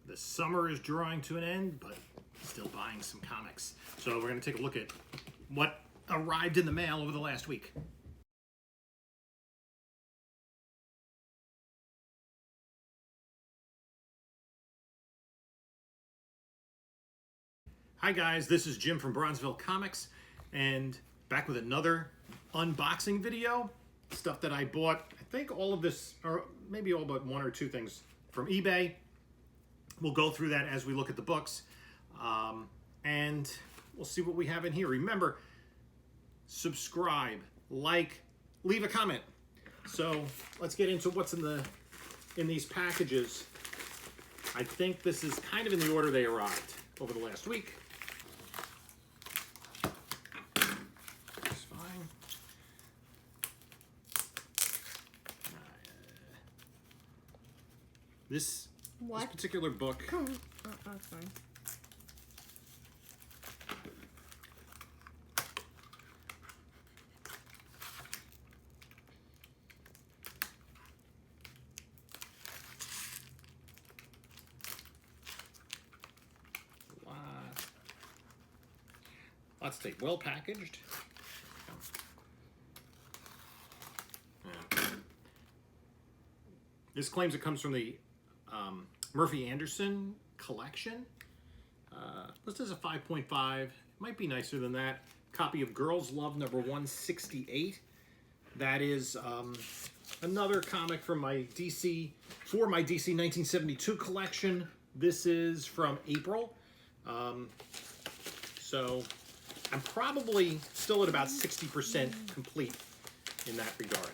The summer is drawing to an end, but still buying some comics. So we're going to take a look at what arrived in the mail over the last week. Hi guys, this is Jim from Bronzeville Comics, and back with another unboxing video. Stuff that I bought, I think all of this, or maybe all but one or two things from eBay. We'll go through that as we look at the books, and we'll see what we have in here. Remember, subscribe, like, leave a comment. So let's get into what's in these packages. I think this is kind of in the order they arrived over the last week. That's fine. This particular book. Oh, that's fine. Lots to take. Well packaged. This claims it comes from the Murphy Anderson collection. Listed as a 5.5. It might be nicer than that. Copy of Girls Love number 168. That is another comic from my DC 1972 collection. This is from April. So I'm probably still at about 60% complete in that regard.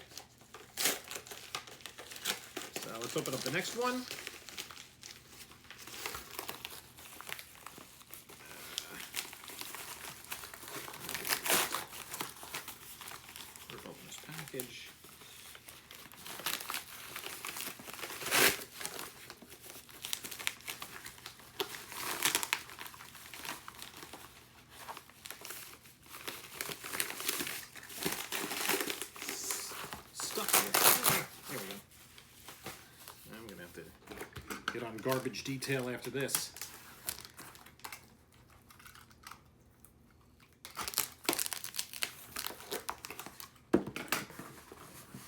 So let's open up the next one. Let's open this package. There we go. I'm gonna have to get on garbage detail after this.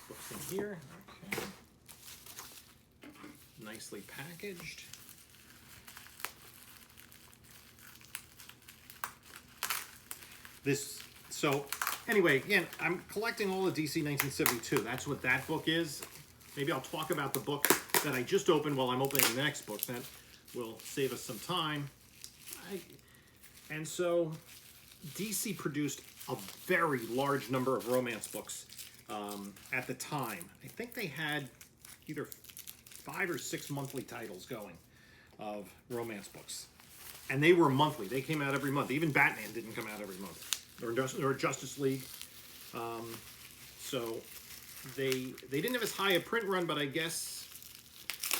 Books in here. Okay. Nicely packaged. So anyway, again, I'm collecting all the DC 1972. That's what that book is. Maybe I'll talk about the book that I just opened while I'm opening the next book. That will save us some time. And so DC produced a very large number of romance books at the time. I think they had either 5 or 6 monthly titles going of romance books. And they were monthly. They came out every month. Even Batman didn't come out every month. Or Justice League. So they didn't have as high a print run, but I guess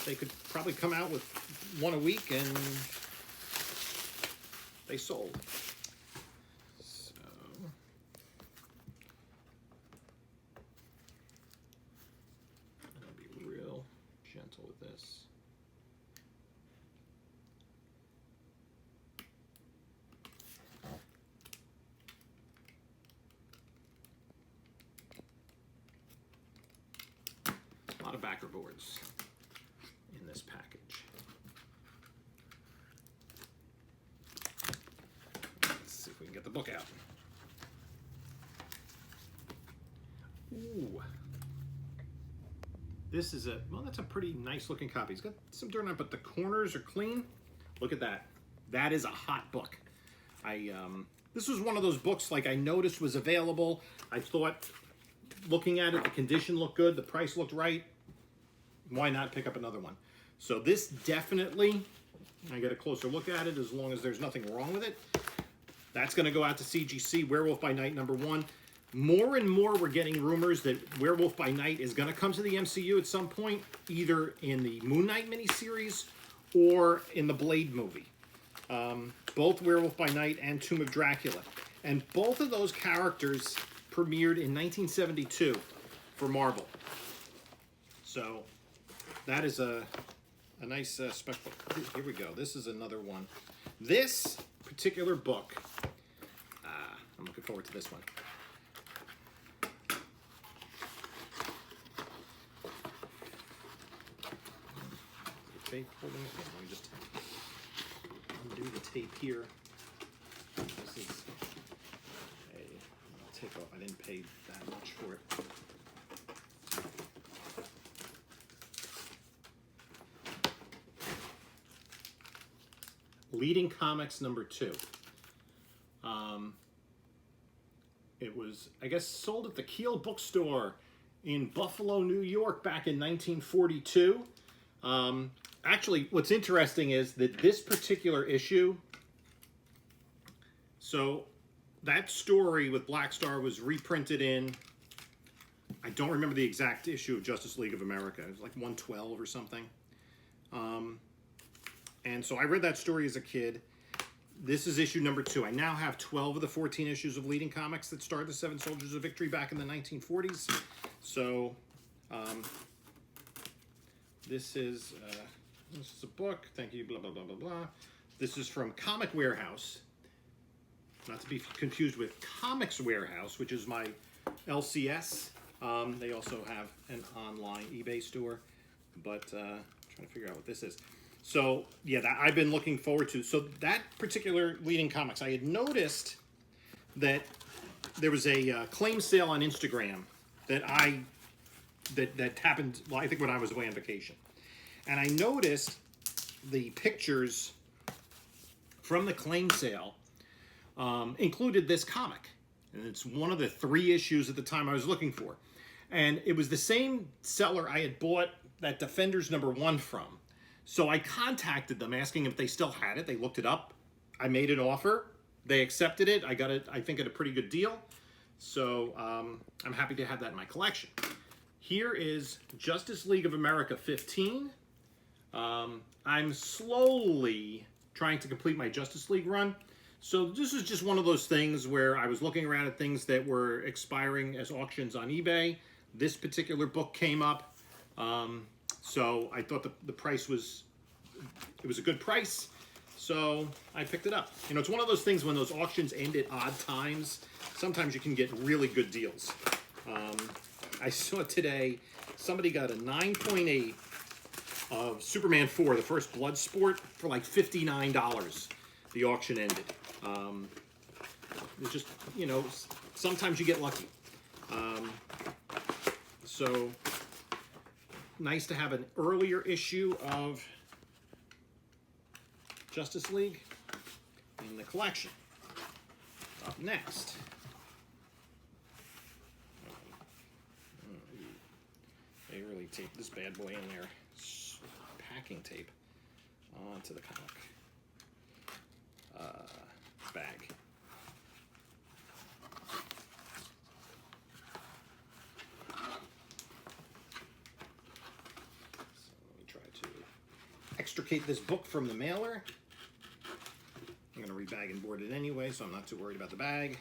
they could probably come out with one a week, and they sold. So I'm gonna be real gentle with this. A lot of backer boards in this package. Let's see if we can get the book out. Ooh. This is that's a pretty nice looking copy. It's got some dirt on it, but the corners are clean. Look at that. That is a hot book. This was one of those books like I noticed was available. I thought, looking at it, the condition looked good, the price looked right. Why not pick up another one? So this definitely, I get a closer look at it as long as there's nothing wrong with it. That's going to go out to CGC, Werewolf by Night number 1. More and more we're getting rumors that Werewolf by Night is going to come to the MCU at some point, either in the Moon Knight miniseries or in the Blade movie. Both Werewolf by Night and Tomb of Dracula. And both of those characters premiered in 1972 for Marvel. So that is a a nice spec book. Here we go. This is another one. This particular book, I'm looking forward to this one. Tape holding it. Let me just undo the tape here. This is I'll take off. I didn't pay that much for it. Leading Comics #2. It was, I guess, sold at the Keel Bookstore in Buffalo, New York back in 1942. Actually, what's interesting is that this particular issue, so that story with Black Star was reprinted in, I don't remember the exact issue of Justice League of America. It was like 112 or something. And so I read that story as a kid. This is issue #2. I now have 12 of the 14 issues of Leading Comics that started the Seven Soldiers of Victory back in the 1940s. So this is a book. Thank you, blah, blah, blah, blah, blah. This is from Comic Warehouse. Not to be confused with Comics Warehouse, which is my LCS. They also have an online eBay store. But trying to figure out what this is. So, yeah, that I've been looking forward to. So that particular Leading Comics, I had noticed that there was a claim sale on Instagram that that happened, well, I think when I was away on vacation. And I noticed the pictures from the claim sale included this comic. And it's one of the 3 issues at the time I was looking for. And it was the same seller I had bought that Defenders #1 from. So I contacted them asking if they still had it. They looked it up. I made an offer. They accepted it. I got it, I think, at a pretty good deal. So I'm happy to have that in my collection. Here is Justice League of America 15. I'm slowly trying to complete my Justice League run. So this is just one of those things where I was looking around at things that were expiring as auctions on eBay. This particular book came up. So I thought the price was a good price. So I picked it up. You know, it's one of those things when those auctions end at odd times, sometimes you can get really good deals. I saw today somebody got a 9.8 of Superman 4, the first Bloodsport, for like $59. The auction ended. It's just, you know, sometimes you get lucky. So nice to have an earlier issue of Justice League in the collection. Up next, they really taped this bad boy in there. Packing tape onto the comic bag. Extricate this book from the mailer. I'm going to rebag and board it anyway, so I'm not too worried about the bag.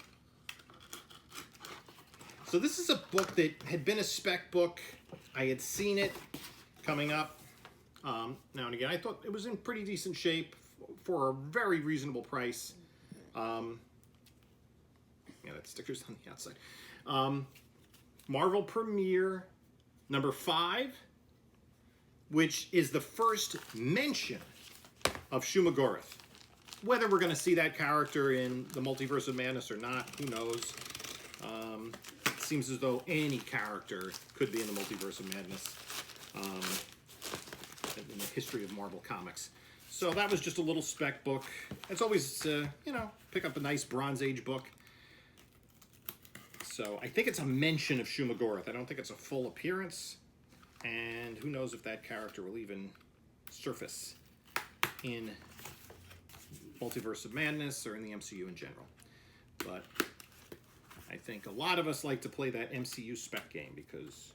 So this is a book that had been a spec book. I had seen it coming up now and again. I thought it was in pretty decent shape for a very reasonable price. Yeah, that sticker's on the outside. Marvel Premiere #5. Which is the first mention of Shumagorath. Whether we're going to see that character in the Multiverse of Madness or not, who knows. It seems as though any character could be in the Multiverse of Madness in the history of Marvel Comics. So that was just a little spec book. It's always, you know, pick up a nice Bronze Age book. So I think it's a mention of Shumagorath. I don't think it's a full appearance. And who knows if that character will even surface in Multiverse of Madness or in the MCU in general. But I think a lot of us like to play that MCU spec game because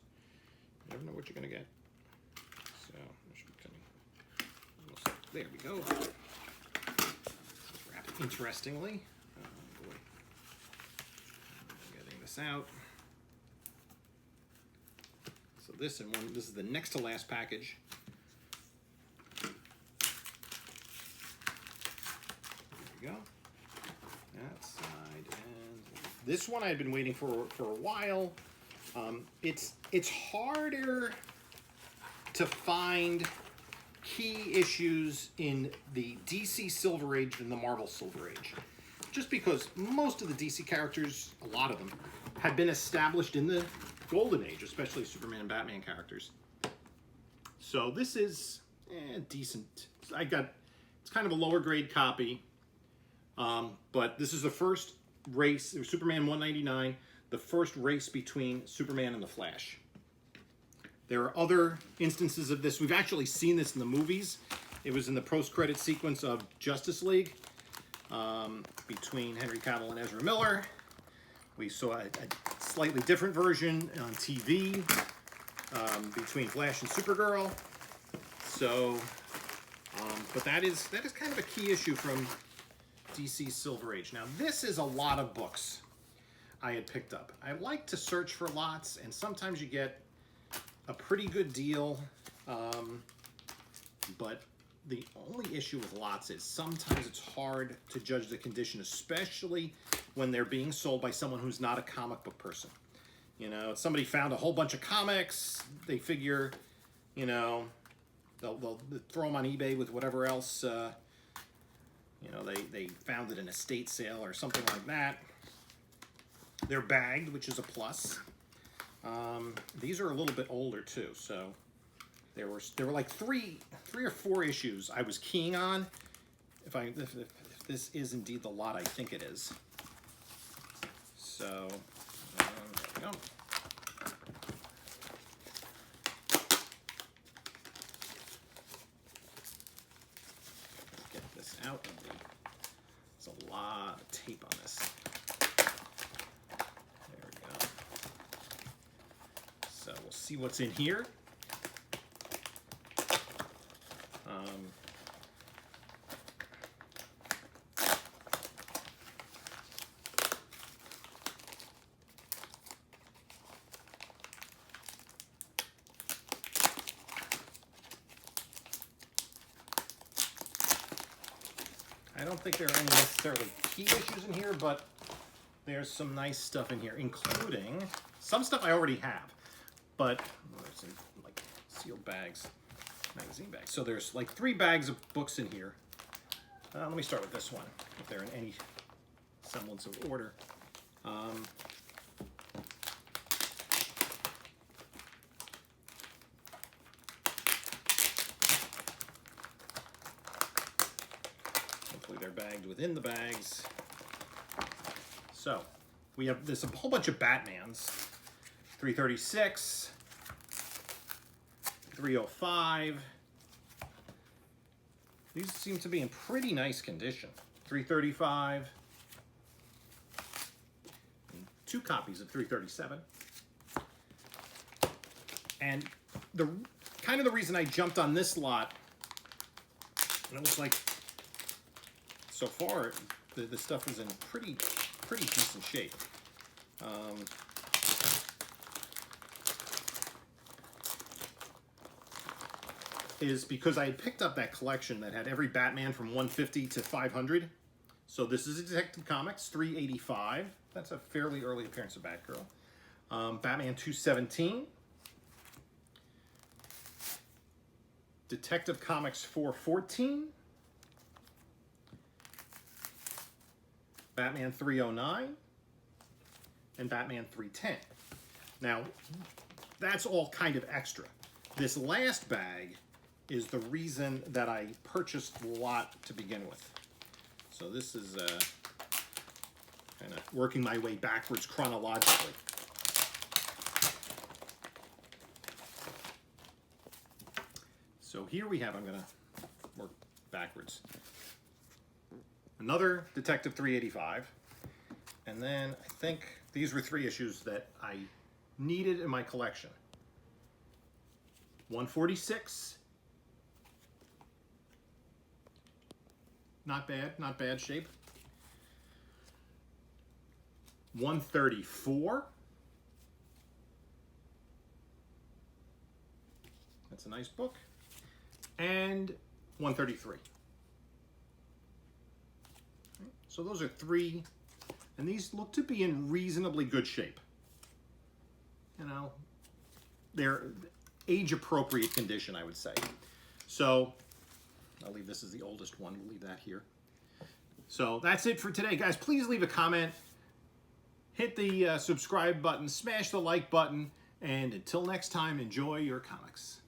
you never know what you're going to get. So, there we go. Wrap it interestingly. Oh boy. Getting this out. So this is the next to last package. we go. That side, and this one I've been waiting for a while. It's harder to find key issues in the DC Silver Age than the Marvel Silver Age. Just because most of the DC characters, a lot of them, had been established in the Golden Age, especially Superman and Batman characters. So this is decent. It's kind of a lower grade copy, but this is the first race, Superman 199, the first race between Superman and the Flash. There are other instances of this. We've actually seen this in the movies. It was in the post-credit sequence of Justice League between Henry Cavill and Ezra Miller. We saw a slightly different version on TV between Flash and Supergirl. So, but that is kind of a key issue from DC's Silver Age. Now, this is a lot of books I had picked up. I like to search for lots, and sometimes you get a pretty good deal, but the only issue with lots is sometimes it's hard to judge the condition, especially when they're being sold by someone who's not a comic book person. You know, somebody found a whole bunch of comics, they figure, you know, they'll throw them on eBay with whatever else, you know, they found it in a estate sale or something like that. They're bagged, which is a plus. These are a little bit older too, so there were like three or four issues I was keying on. If this is indeed the lot I think it is. So there we go. Get this out of the. There's a lot of tape on this. So we'll see what's in here. I don't think there are any necessarily key issues in here, but there's some nice stuff in here, including some stuff I already have. But there's some like sealed bags, magazine bags. So there's like 3 bags of books in here. Let me start with this one, if they're in any semblance of order. Hopefully they're bagged within the bags. So there's a whole bunch of Batmans. 336, 305. These seem to be in pretty nice condition. 335. And 2 copies of 337. And the reason I jumped on this lot, and it looks like so far the stuff is in pretty decent shape. Is because I had picked up that collection that had every Batman from 150 to 500. So this is Detective Comics 385. That's a fairly early appearance of Batgirl. Batman 217. Detective Comics 414. Batman 309. And Batman 310. Now, that's all kind of extra. This last bag is the reason that I purchased the lot to begin with. So this is kind of working my way backwards chronologically. So here we have, I'm going to work backwards. Another Detective 385. And then I think these were 3 issues that I needed in my collection. 146. Not bad shape. 134. That's a nice book. And 133. So those are 3, and these look to be in reasonably good shape. You know, they're age-appropriate condition, I would say. So I'll leave this as the oldest one. We'll leave that here. So that's it for today, guys. Please leave a comment. Hit the subscribe button. Smash the like button. And until next time, enjoy your comics.